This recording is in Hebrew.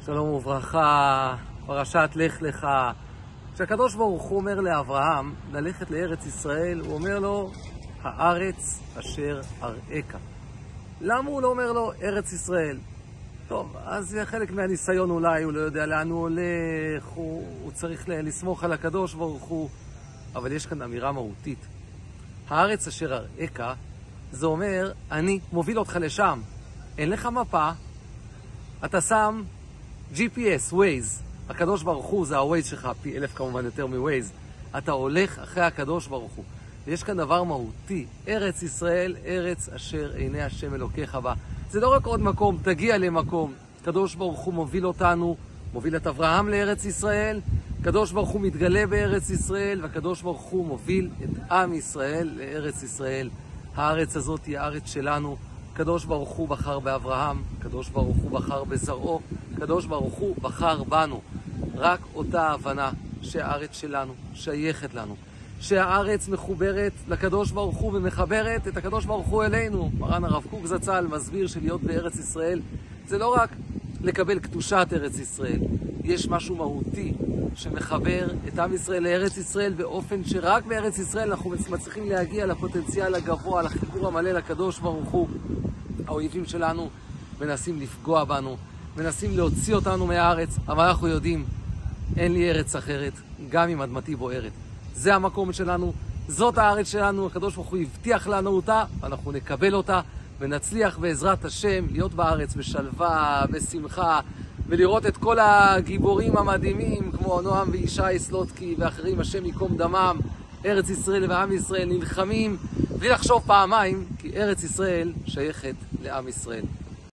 שלום וברכה, פרשת לך לך. כשהקדוש ברוך הוא אומר לאברהם ללכת לארץ ישראל, הוא אומר לו, הארץ אשר אראך. למה הוא לא אומר לו ארץ ישראל? טוב, אז זה חלק מהניסיון אולי, הוא לא יודע לאן הוא הולך, הוא צריך לסמוך על הקדוש ברוך הוא, אבל יש כאן אמירה מהותית. הארץ אשר אראך, זה אומר, אני מוביל אותך לשם. אין לך מפה, אתה שם GPS, Waze. הקדוש ברוך הוא זה ה-Waze שלך, פי 1000 כמובן יותר מ-Waze. אתה הולך אחרי הקדוש ברוך הוא. ויש כאן דבר מהותי, ארץ ישראל, ארץ אשר עיני השם אלוקיך בה. זה לא רק עוד מקום, תגיע למקום. הקדוש ברוך הוא מוביל אותנו, מוביל את אברהם לארץ ישראל, הקדוש ברוך הוא מתגלה בארץ ישראל, והקדוש ברוך הוא מוביל את עם ישראל לארץ ישראל. הארץ הזאת היא הארץ שלנו. הקדוש ברוך הוא בחר באברהם, הקדוש ברוך הוא בחר בזרעו, הקדוש ברוך הוא בחר בנו. רק אותה הבנה שהארץ שלנו שייכת לנו, שהארץ מחוברת לקדוש ברוך הוא ומחברת את הקדוש ברוך הוא אלינו. מרן הרב קוק זצ"ל מסביר שלהיות בארץ ישראל זה לא רק לקבל קדושת ארץ ישראל, יש משהו מהותי שמחבר את עם ישראל לארץ ישראל באופן שרק בארץ ישראל אנחנו מצליחים להגיע לפוטנציאל הגבוה, לחיבור המלא לקדוש ברוך הוא. האויבים שלנו מנסים לפגוע בנו, מנסים להוציא אותנו מהארץ, אבל אנחנו יודעים, אין לי ארץ אחרת, גם אם אדמתי בוערת. זה המקום שלנו, זאת הארץ שלנו, הקדוש ברוך הוא הבטיח לנו אותה, אנחנו נקבל אותה, ונצליח בעזרת השם להיות בארץ בשלווה, בשמחה, ולראות את כל הגיבורים המדהימים, כמו נועם וישי סלוטקי ואחרים, השם יקום דמם, ארץ ישראל ועם ישראל נלחמים, בלי לחשוב פעמיים, כי ארץ ישראל שייכת לעם ישראל.